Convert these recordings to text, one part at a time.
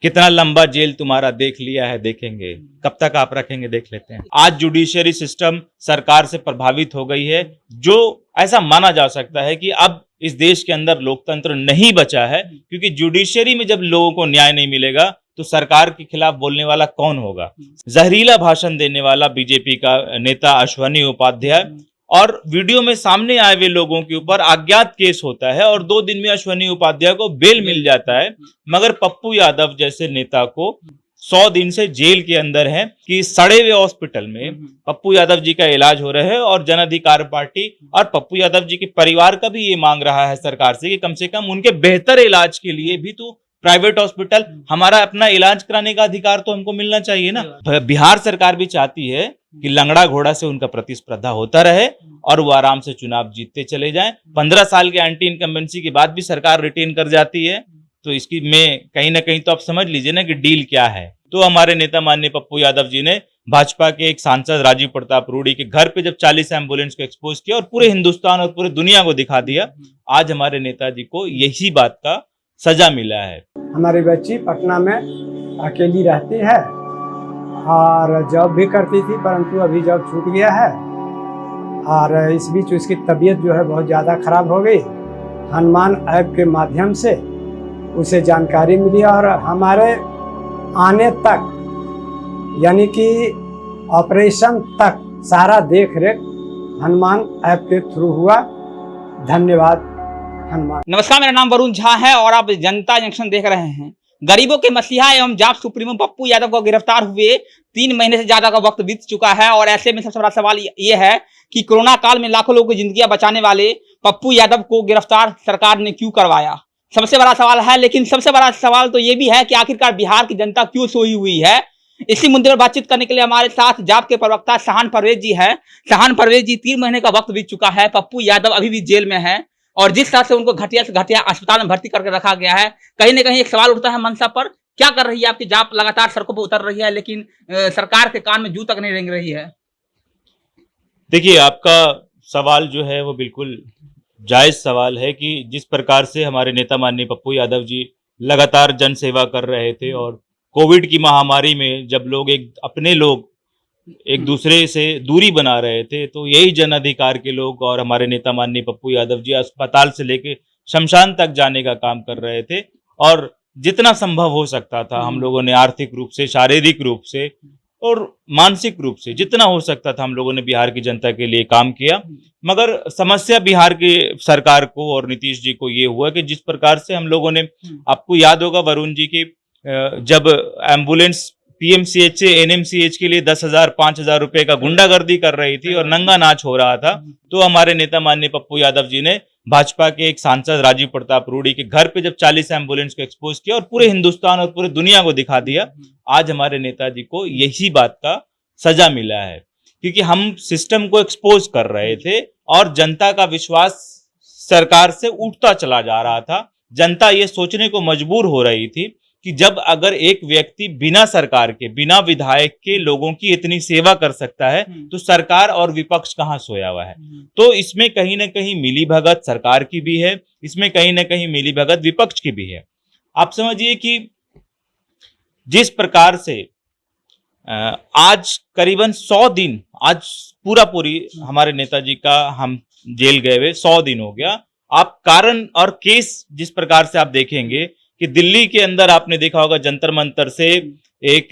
कितना लंबा जेल तुम्हारा देख लिया है, देखेंगे कब तक आप रखेंगे, देख लेते हैं। आज जुडिशरी सिस्टम सरकार से प्रभावित हो गई है, जो ऐसा माना जा सकता है कि अब इस देश के अंदर लोकतंत्र नहीं बचा है, क्योंकि जुडिशरी में जब लोगों को न्याय नहीं मिलेगा तो सरकार के खिलाफ बोलने वाला कौन होगा। जहरीला भाषण देने वाला बीजेपी का नेता अश्वनी उपाध्याय और वीडियो में सामने आए हुए लोगों के ऊपर अज्ञात केस होता है और 2 दिन में अश्वनी उपाध्याय को बेल मिल जाता है, मगर पप्पू यादव जैसे नेता को 100 दिन से जेल के अंदर है कि सड़े हुए हॉस्पिटल में पप्पू यादव जी का इलाज हो रहा है। और जन अधिकार पार्टी और पप्पू यादव जी के परिवार का भी ये मांग रहा है सरकार से कम उनके बेहतर इलाज के लिए भी तो प्राइवेट हॉस्पिटल, हमारा अपना इलाज कराने का अधिकार तो हमको मिलना चाहिए ना। बिहार सरकार भी चाहती है कि लंगड़ा घोड़ा से उनका प्रतिस्पर्धा होता रहे और वो आराम से चुनाव जीतते चले जाएं। 15 साल के एंटी इनकम्बेंसी के बाद भी सरकार रिटेन कर जाती है, तो इसकी में कहीं ना कहीं तो आप समझ लीजिए ना कि डील क्या है। तो हमारे नेता माननीय पप्पू यादव जी ने भाजपा के एक सांसद राजीव प्रताप रूडी के घर पे जब 40 एम्बुलेंस को एक्सपोज किया और पूरे हिंदुस्तान और पूरे दुनिया को दिखा दिया, आज हमारे नेताजी को यही बात का सजा मिला है। हमारी बच्ची पटना में अकेली रहती है और जॉब भी करती थी, परंतु अभी जॉब छूट गया है और इस बीच उसकी तबीयत जो है बहुत ज़्यादा खराब हो गई। हनुमान ऐप के माध्यम से उसे जानकारी मिली और हमारे आने तक यानी कि ऑपरेशन तक सारा देख रेख हनुमान ऐप के थ्रू हुआ। धन्यवाद हनुमान। नमस्कार, मेरा नाम वरुण झा है और आप जनता जंक्शन देख रहे हैं। गरीबों के मसीहा एवं जाप सुप्रीमो पप्पू यादव को गिरफ्तार हुए 3 महीने से ज्यादा का वक्त बीत चुका है और ऐसे में सबसे बड़ा सवाल ये है कि कोरोना काल में लाखों लोगों की जिंदगियां बचाने वाले पप्पू यादव को गिरफ्तार सरकार ने क्यों करवाया, सबसे बड़ा सवाल है। लेकिन सबसे बड़ा सवाल तो ये भी है कि आखिरकार बिहार की जनता क्यों सोई हुई है। इसी मुद्दे पर बातचीत करने के लिए हमारे साथ जाप के प्रवक्ता शाहान परवेज जी है। शाहान परवेज जी, 3 महीने का वक्त बीत चुका है, पप्पू यादव अभी भी जेल में है और जिस तरह से उनको घटिया से घटिया अस्पताल में भर्ती करके रखा गया है, कहीं ना कहीं एक सवाल उठता है मनसा पर, क्या कर रही है आपकी जाप? लगातार सड़कों पर उतर रही है लेकिन सरकार के कान में जू तक नहीं रेंग रही है। देखिए, आपका सवाल जो है वो बिल्कुल जायज सवाल है कि जिस प्रकार से हमारे नेता माननीय पप्पू यादव जी लगातार जन सेवा कर रहे थे और कोविड की महामारी में जब लोग अपने लोग एक दूसरे से दूरी बना रहे थे, तो यही जन अधिकार के लोग और हमारे नेता माननीय पप्पू यादव जी अस्पताल से लेके शमशान तक जाने का काम कर रहे थे और जितना संभव हो सकता था हम लोगों ने आर्थिक रूप से, शारीरिक रूप से और मानसिक रूप से जितना हो सकता था हम लोगों ने बिहार की जनता के लिए काम किया। मगर समस्या बिहार की सरकार को और नीतीश जी को ये हुआ कि जिस प्रकार से हम लोगों ने, आपको याद होगा वरुण जी की, जब एम्बुलेंस पीएमसीएच से एनएमसीएच के लिए 10,000 5,000 रुपए का गुंडागर्दी कर रही थी और नंगा नाच हो रहा था, तो हमारे नेता माननीय पप्पू यादव जी ने भाजपा के एक सांसद राजीव प्रताप रूडी के घर पे जब 40 एम्बुलेंस को एक्सपोज किया और पूरे हिंदुस्तान और पूरे दुनिया को दिखा दिया, आज हमारे नेताजी को यही बात का सजा मिला है। क्योंकि हम सिस्टम को एक्सपोज कर रहे थे और जनता का विश्वास सरकार से उठता चला जा रहा था। जनता ये सोचने को मजबूर हो रही थी कि जब अगर एक व्यक्ति बिना सरकार के, बिना विधायक के लोगों की इतनी सेवा कर सकता है, तो सरकार और विपक्ष कहां सोया हुआ है। तो इसमें कहीं ना कहीं मिलीभगत सरकार की भी है, इसमें कहीं ना कहीं मिलीभगत विपक्ष की भी है। आप समझिए कि जिस प्रकार से आज करीबन 100 दिन, आज पूरी हमारे नेताजी का हम जेल गए हुए 100 दिन हो गया। आप कारण और केस जिस प्रकार से आप देखेंगे कि दिल्ली के अंदर आपने देखा होगा जंतर मंतर से एक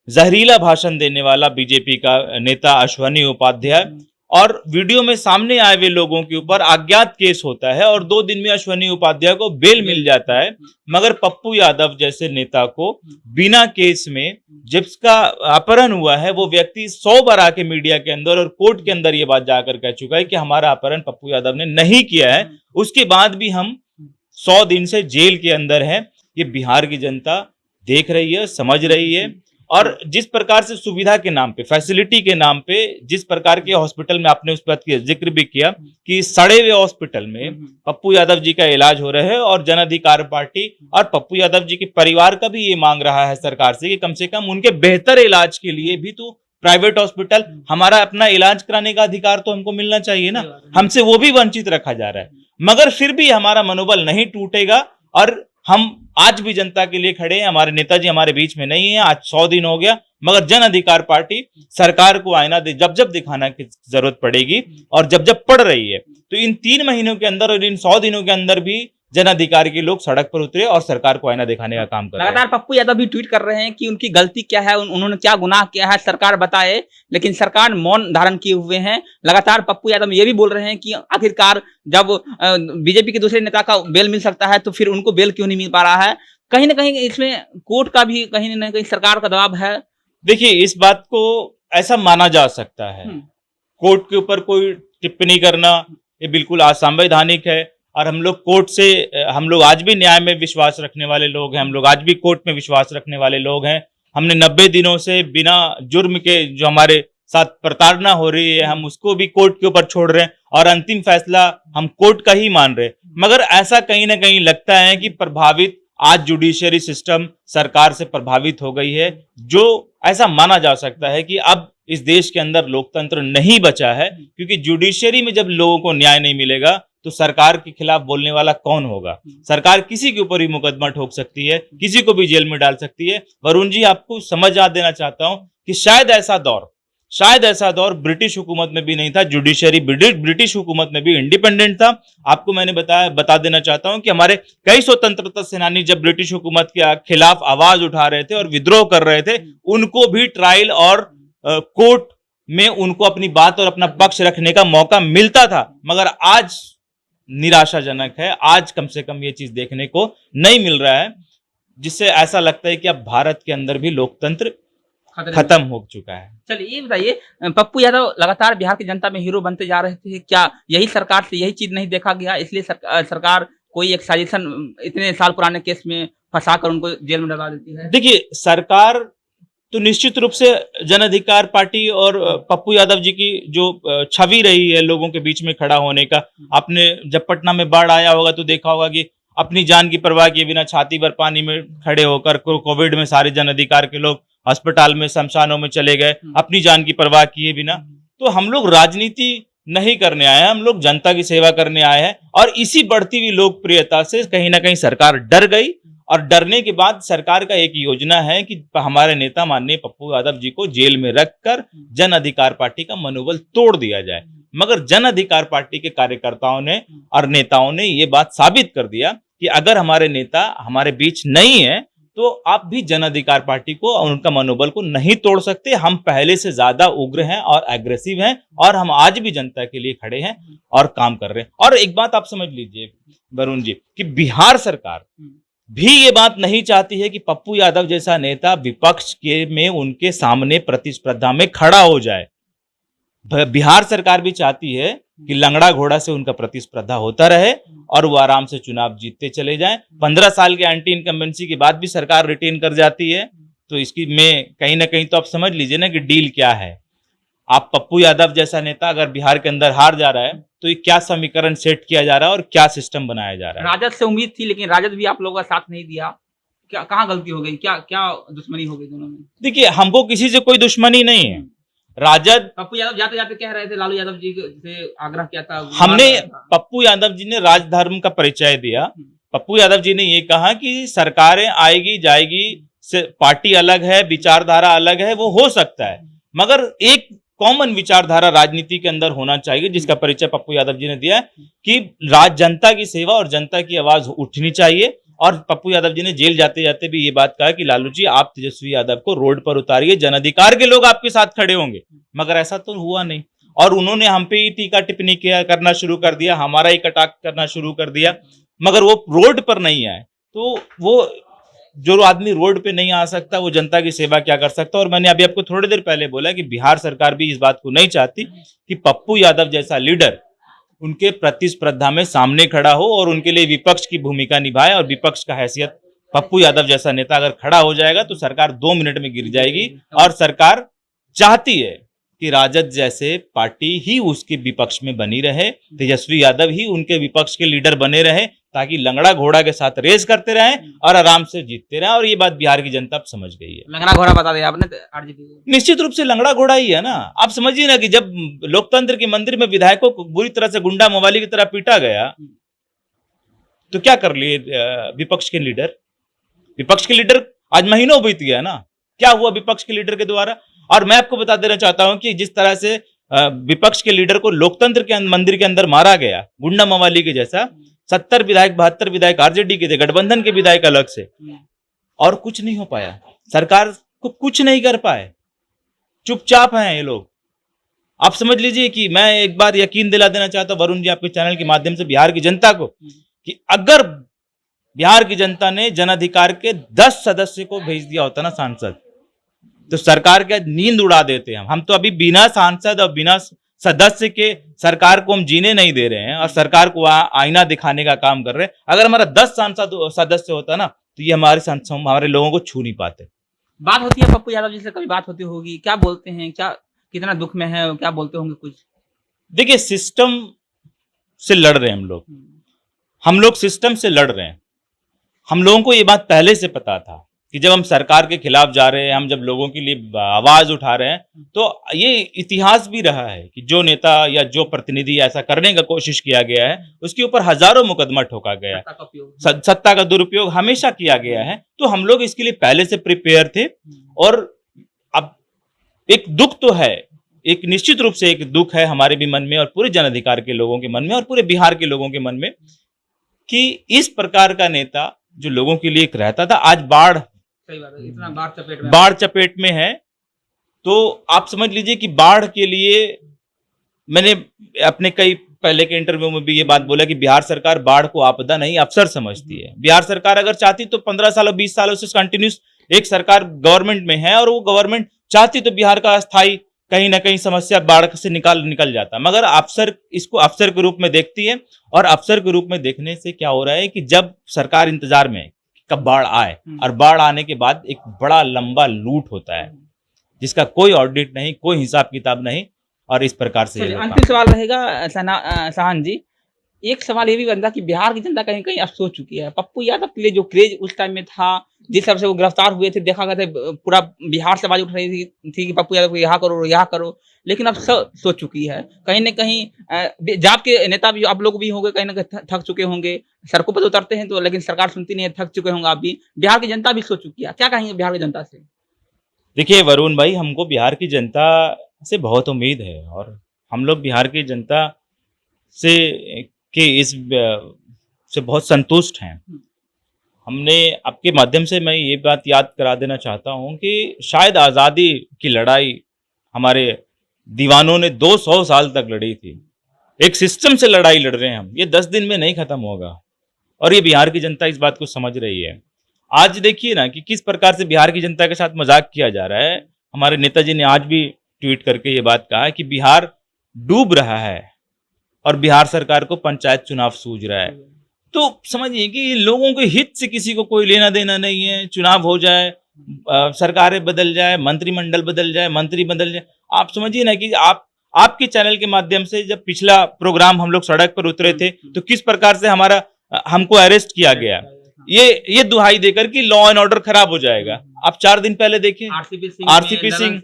जहरीला भाषण देने वाला बीजेपी का नेता अश्वनी उपाध्याय और वीडियो में सामने आए हुए लोगों के ऊपर अज्ञात केस होता है और 2 दिन में अश्वनी उपाध्याय को बेल मिल जाता है, मगर पप्पू यादव जैसे नेता को बिना केस में जिसका अपहरण हुआ है वो व्यक्ति 100 बार आके मीडिया के अंदर और कोर्ट के अंदर ये बात जाकर कह चुका है कि हमारा अपहरण पप्पू यादव ने नहीं किया है। उसके बाद भी हम 100 दिन से जेल के अंदर है। ये बिहार की जनता देख रही है, समझ रही है। और जिस प्रकार से सुविधा के नाम पे, फैसिलिटी के नाम पे, जिस प्रकार के हॉस्पिटल में आपने उस बात की जिक्र भी किया कि सड़े हुए हॉस्पिटल में पप्पू यादव जी का इलाज हो रहा है और जन अधिकार पार्टी और पप्पू यादव जी के परिवार का भी ये मांग रहा है सरकार से कि कम उनके बेहतर इलाज के लिए भी तो प्राइवेट हॉस्पिटल, हमारा अपना इलाज कराने का अधिकार तो हमको मिलना चाहिए ना। हमसे वो भी वंचित रखा जा रहा है, मगर फिर भी हमारा मनोबल नहीं टूटेगा और हम आज भी जनता के लिए खड़े हैं। हमारे नेताजी हमारे बीच में नहीं है, आज 100 दिन हो गया, मगर जन अधिकार पार्टी सरकार को आईना दे जब जब दिखाना की जरूरत पड़ेगी और जब जब पड़ रही है, तो इन 3 महीनों के अंदर और इन 100 दिनों के अंदर भी जन अधिकार के लोग सड़क पर उतरे और सरकार को आईना दिखाने का काम कर रहे हैं। लगातार पप्पू यादव भी ट्वीट कर रहे हैं कि उनकी गलती क्या है, उन्होंने क्या गुनाह किया है, सरकार बताए, लेकिन सरकार मौन धारण किए हुए हैं। लगातार पप्पू यादव ये भी बोल रहे हैं कि आखिरकार जब बीजेपी के दूसरे नेता का बेल मिल सकता है तो फिर उनको बेल क्यों नहीं मिल पा रहा है। कहीं ना कहीं इसमें कोर्ट का भी कहीं ना कहीं सरकार का दबाव है। देखिए, इस बात को ऐसा माना जा सकता है, कोर्ट के ऊपर कोई टिप्पणी करना ये बिल्कुल असंवैधानिक है। और हम लोग आज भी न्याय में विश्वास रखने वाले लोग हैं, हम लोग आज भी कोर्ट में विश्वास रखने वाले लोग हैं। हमने 90 दिनों से बिना जुर्म के जो हमारे साथ प्रताड़ना हो रही है, हम उसको भी कोर्ट के ऊपर छोड़ रहे हैं और अंतिम फैसला हम कोर्ट का ही मान रहे हैं। मगर ऐसा कहीं ना कहीं लगता है कि प्रभावित आज जुडिशरी सिस्टम सरकार से प्रभावित हो गई है, जो ऐसा माना जा सकता है कि अब इस देश के अंदर लोकतंत्र नहीं बचा है, क्योंकि जुडिशरी में जब लोगों को न्याय नहीं मिलेगा तो सरकार के खिलाफ बोलने वाला कौन होगा। सरकार किसी के ऊपर भी मुकदमा ठोक सकती है, किसी को भी जेल में डाल सकती है। वरुण जी, आपको समझ आ देना चाहता हूं कि शायद ऐसा दौर ब्रिटिश हुकूमत में भी नहीं था। जुडिशरी ब्रिटिश हुकूमत में भी इंडिपेंडेंट था। आपको मैंने बता देना चाहता हूं कि हमारे कई स्वतंत्रता सेनानी जब ब्रिटिश हुकूमत के खिलाफ आवाज उठा रहे थे और विद्रोह कर रहे थे, उनको भी ट्रायल और कोर्ट में उनको अपनी बात और अपना पक्ष रखने का मौका मिलता था। मगर आज निराशाजनक है, आज कम से कम ये चीज देखने को नहीं मिल रहा है, जिससे ऐसा लगता है कि अब भारत के अंदर भी लोकतंत्र खत्म हो चुका है। चलिए ये बताइए, पप्पू यादव लगातार बिहार की जनता में हीरो बनते जा रहे थे, क्या यही सरकार से यही चीज नहीं देखा गया, इसलिए सरकार कोई एक साजिशन इतने साल पुराने केस में फंसाकर उनको जेल में डलवा देती है? देखिए, सरकार तो निश्चित रूप से जन अधिकार पार्टी और पप्पू यादव जी की जो छवि रही है लोगों के बीच में खड़ा होने का, आपने जब पटना में बाढ़ आया होगा तो देखा होगा कि अपनी जान की परवाह किए बिना छाती भर पानी में खड़े होकर, कोविड में सारे जन अधिकार के लोग अस्पताल में, शमशानों में चले गए अपनी जान की परवाह किए बिना। तो हम लोग राजनीति नहीं करने आए हैं, हम लोग जनता की सेवा करने आए हैं। और इसी बढ़ती हुई लोकप्रियता से कहीं ना कहीं सरकार डर गई, और डरने के बाद सरकार का एक योजना है कि हमारे नेता माननीय पप्पू यादव जी को जेल में रखकर जन अधिकार पार्टी का मनोबल तोड़ दिया जाए। मगर जन अधिकार पार्टी के कार्यकर्ताओं ने और नेताओं ने ये बात साबित कर दिया कि अगर हमारे नेता हमारे बीच नहीं है तो आप भी जन अधिकार पार्टी को और उनका मनोबल को नहीं तोड़ सकते। हम पहले से ज्यादा उग्र हैं और एग्रेसिव हैं, और हम आज भी जनता के लिए खड़े हैं और काम कर रहे हैं। और एक बात आप समझ लीजिए वरुण जी, कि बिहार सरकार भी ये बात नहीं चाहती है कि पप्पू यादव जैसा नेता विपक्ष के में उनके सामने प्रतिस्पर्धा में खड़ा हो जाए। बिहार सरकार भी चाहती है कि लंगड़ा घोड़ा से उनका प्रतिस्पर्धा होता रहे और वो आराम से चुनाव जीतते चले जाएं। 15 साल के एंटी इनकम्बेंसी के बाद भी सरकार रिटेन कर जाती है, तो इसकी में कहीं ना कहीं तो आप समझ लीजिए ना कि डील क्या है। आप पप्पू यादव जैसा नेता अगर बिहार के अंदर हार जा रहा है तो ये क्या समीकरण सेट किया जा रहा है और क्या सिस्टम बनाया जा रहा है। राजद से उम्मीद थी, लेकिन राजद भी आप लोगों का साथ नहीं दिया, क्या कहाँ गलती हो गई, क्या क्या दुश्मनी हो गई दोनों में? देखिए, हमको किसी से कोई दुश्मनी नहीं है। राजद, पप्पू यादव जाते जाते कह रहे थे लालू यादव जी से आग्रह किया था, हमने पप्पू यादव जी ने राजधर्म का परिचय दिया। पप्पू यादव जी ने ये कहा कि सरकारें आएगी जाएगी, पार्टी अलग है, विचारधारा अलग है, वो हो सकता है, मगर एक कॉमन विचारधारा राजनीति के अंदर होना चाहिए, जिसका परिचय पप्पू यादव जी ने दिया कि जनता की सेवा और जनता की आवाज उठनी चाहिए। और पप्पू यादव जी ने जेल जाते जाते भी ये बात कहा कि लालू जी आप तेजस्वी यादव को रोड पर उतारिए, जन अधिकार के लोग आपके साथ खड़े होंगे। मगर ऐसा तो हुआ नहीं, और उन्होंने हम पे ही टीका टिप्पणी करना शुरू कर दिया, हमारा ही कटाक्ष करना शुरू कर दिया। मगर वो रोड पर नहीं आए, तो वो जो आदमी रोड पे नहीं आ सकता वो जनता की सेवा क्या कर सकता। और मैंने अभी आपको थोड़ी देर पहले बोला कि बिहार सरकार भी इस बात को नहीं चाहती कि पप्पू यादव जैसा लीडर उनके प्रतिस्पर्धा में सामने खड़ा हो और उनके लिए विपक्ष की भूमिका निभाए। और विपक्ष का हैसियत पप्पू यादव जैसा नेता अगर खड़ा हो जाएगा तो सरकार 2 मिनट में गिर जाएगी। और सरकार चाहती है कि राजद जैसे पार्टी ही उसके विपक्ष में बनी रहे, तेजस्वी यादव ही उनके विपक्ष के लीडर बने रहे, ताकि लंगड़ा घोड़ा के साथ रेस करते रहें और आराम से जीतते रहें। और ये बात बिहार की जनता अब समझ गई है। लंगड़ा घोड़ा बता दिया आपने आरजेडी को। निश्चित रूप से लंगड़ा घोड़ा ही है ना। आप समझिए ना कि जब लोकतंत्र के मंदिर में विधायकों को बुरी तरह से गुंडा मवाली की तरह पीटा गया, तो क्या कर लिए विपक्ष के लीडर? विपक्ष के लीडर आज महीनों बीत गया ना, क्या हुआ विपक्ष के लीडर के द्वारा? और मैं आपको बता देना चाहता हूं कि जिस तरह से विपक्ष के लीडर को लोकतंत्र के मंदिर के अंदर मारा गया गुंडा मवाली के जैसा, 70 विधायक 72 विधायक आरजेडी के थे, गठबंधन के विधायक अलग से, और कुछ नहीं हो पाया, सरकार को कुछ नहीं कर पाए, चुपचाप हैं ये लोग। आप समझ लीजिए कि मैं एक बार यकीन दिला देना चाहता हूं वरुण जी आपके चैनल के माध्यम से बिहार की जनता को, कि अगर बिहार की जनता ने जन अधिकार के 10 सदस्य को भेज दिया होता ना सांसद, तो सरकार के नींद उड़ा देते हैं। हम तो अभी बिना सांसद और बिना सदस्य के सरकार को हम जीने नहीं दे रहे हैं और सरकार को आईना दिखाने का काम कर रहे हैं। अगर हमारा 10 सांसद सदस्य होता ना, तो ये हमारे लोगों को छू नहीं पाते। बात होती है पप्पू यादव जी से, कभी बात होती होगी, क्या बोलते हैं, क्या कितना दुख में है, क्या बोलते होंगे कुछ? देखिए, सिस्टम से लड़ रहे हैं हम लोग सिस्टम से लड़ रहे हैं। हम लोगों को ये बात पहले से पता था कि जब हम सरकार के खिलाफ जा रहे हैं, हम जब लोगों के लिए आवाज उठा रहे हैं, तो ये इतिहास भी रहा है कि जो नेता या जो प्रतिनिधि ऐसा करने का कोशिश किया गया है, उसके ऊपर हजारों मुकदमा ठोका गया है, सत्ता का दुरुपयोग हमेशा किया गया है। तो हम लोग इसके लिए पहले से प्रिपेयर थे। और अब एक दुख तो है, एक निश्चित रूप से एक दुख है हमारे भी मन में और पूरे जन अधिकार के लोगों के मन में और पूरे बिहार के लोगों के मन में, कि इस प्रकार का नेता जो लोगों के लिए एक रहता था, आज सही बात है, इतना बाढ़ चपेट में है। तो आप समझ लीजिए कि बाढ़ के लिए मैंने अपने कई पहले के इंटरव्यू में भी ये बात बोला कि बिहार सरकार बाढ़ को आपदा नहीं अवसर समझती है। बिहार सरकार अगर चाहती तो 15 सालों 20 सालों से कंटिन्यूस एक सरकार गवर्नमेंट में है और वो गवर्नमेंट चाहती तो बिहार का अस्थायी कहीं ना कहीं समस्या बाढ़ से निकल जाता, मगर अफसर इसको अफसर के रूप में देखती है। और अफसर के रूप में देखने से क्या हो रहा है कि जब सरकार इंतजार में कब बाढ़ आए, और बाढ़ आने के बाद एक बड़ा लंबा लूट होता है जिसका कोई ऑडिट नहीं, कोई हिसाब किताब नहीं, और इस प्रकार से अंतिम सवाल रहेगा सहान जी, एक सवाल ये भी बनता कि बिहार की जनता कहीं कहीं अब सोच चुकी है, पप्पू यादव के लिए जो क्रेज उस टाइम में था, जिस हिसाब से वो गिरफ्तार हुए थे, देखा गया था पूरा बिहार से आवाज उठ रही थी कि पप्पू यादव को यहाँ करो यहाँ करो, लेकिन अब सब सोच चुकी है। कहीं न कहीं जाप के नेता भी आप लोग भी होंगे, कहीं ना कहीं थक चुके होंगे, सड़कों पर उतरते हैं तो, लेकिन सरकार सुनती नहीं है, थक चुके होंगे आप भी। बिहार की जनता भी सोच चुकी है, क्या कहेंगे बिहार की जनता से? देखिए वरुण भाई, हमको बिहार की जनता से बहुत उम्मीद है और हम लोग बिहार की जनता से से बहुत संतुष्ट हैं। हमने आपके माध्यम से मैं ये बात याद करा देना चाहता हूं कि शायद आज़ादी की लड़ाई हमारे दीवानों ने 200 साल तक लड़ी थी। एक सिस्टम से लड़ाई लड़ रहे हैं हम, ये 10 दिन में नहीं खत्म होगा, और ये बिहार की जनता इस बात को समझ रही है। आज देखिए ना कि किस प्रकार से बिहार की जनता के साथ मजाक किया जा रहा है। हमारे नेताजी ने आज भी ट्वीट करके ये बात कहा है कि बिहार डूब रहा है और बिहार सरकार को पंचायत चुनाव सूझ रहा है। तो समझिए कि लोगों के हित से किसी को कोई लेना देना नहीं है। चुनाव हो जाए, सरकारें बदल जाए, मंत्रिमंडल बदल जाए, मंत्री बदल जाए, आप समझिए ना कि आपके चैनल के माध्यम से जब पिछला प्रोग्राम हम लोग सड़क पर उतरे थे तो किस प्रकार से हमको अरेस्ट किया गया, ये दुहाई देकर कि लॉ एंड ऑर्डर खराब हो जाएगा। आप 4 दिन पहले देखे आरसीपी सिंह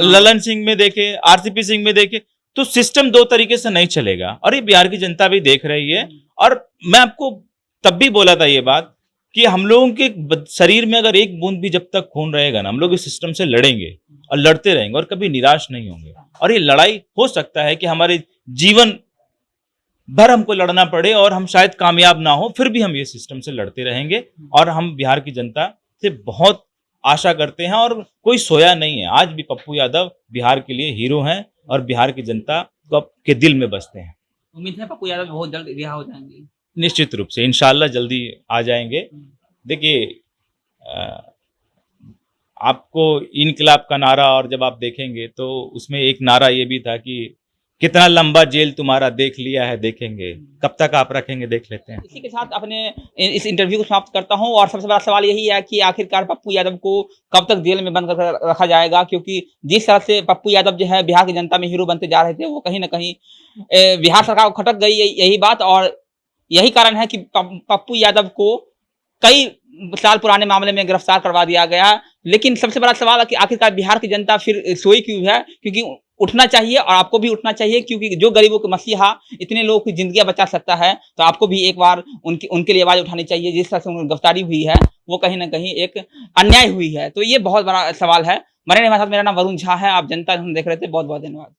ललन सिंह में देखे, आरसीपी सिंह में देखे, तो सिस्टम 2 तरीके से नहीं चलेगा और ये बिहार की जनता भी देख रही है। और मैं आपको तब भी बोला था ये बात कि हम लोगों के शरीर में अगर एक बूंद भी जब तक खून रहेगा ना, हम लोग इस सिस्टम से लड़ेंगे और लड़ते रहेंगे और कभी निराश नहीं होंगे। और ये लड़ाई हो सकता है कि हमारे जीवन भर हमको लड़ना पड़े और हम शायद कामयाब ना हो, फिर भी हम ये सिस्टम से लड़ते रहेंगे। और हम बिहार की जनता से बहुत आशा करते हैं और कोई सोया नहीं है। आज भी पप्पू यादव बिहार के लिए हीरो हैं और बिहार की जनता के दिल में बसते हैं। उम्मीद है पप्पू यादव बहुत जल्द रिहा हो जाएंगे। निश्चित रूप से इंशाल्लाह जल्दी आ जाएंगे। देखिए, आपको इनकलाब का नारा, और जब आप देखेंगे तो उसमें एक नारा ये भी था कि कितना लंबा जेल तुम्हारा देख लिया है, देखेंगे कब तक आप रखेंगे, देख लेते हैं। इसी के साथ अपने इस इंटरव्यू को समाप्त करता हूं और सबसे बड़ा सवाल यही है कि आखिरकार पप्पू यादव को कब तक जेल में बंद कर रखा जाएगा, क्योंकि जिस तरह से पप्पू यादव जो है बिहार की जनता में हीरो बनते जा रहे थे, वो कहीं ना कहीं बिहार सरकार को खटक गई यही बात। और यही कारण है कि पप्पू यादव को कई साल पुराने मामले में गिरफ्तार करवा दिया गया। लेकिन सबसे बड़ा सवाल है कि आखिरकार बिहार की जनता फिर सोई क्यों है, क्योंकि उठना चाहिए और आपको भी उठना चाहिए, क्योंकि जो गरीबों के मसीहा इतने लोगों की जिंदगी बचा सकता है, तो आपको भी एक बार उनके लिए आवाज उठानी चाहिए। जिस तरह से उनकी गिरफ्तारी हुई है वो कहीं ना कहीं एक अन्याय हुई है। तो ये बहुत बड़ा सवाल है। बने रहिए हमारे साथ। मेरा नाम वरुण झा है, आप जनता जंक्शन देख रहे थे। बहुत बहुत धन्यवाद।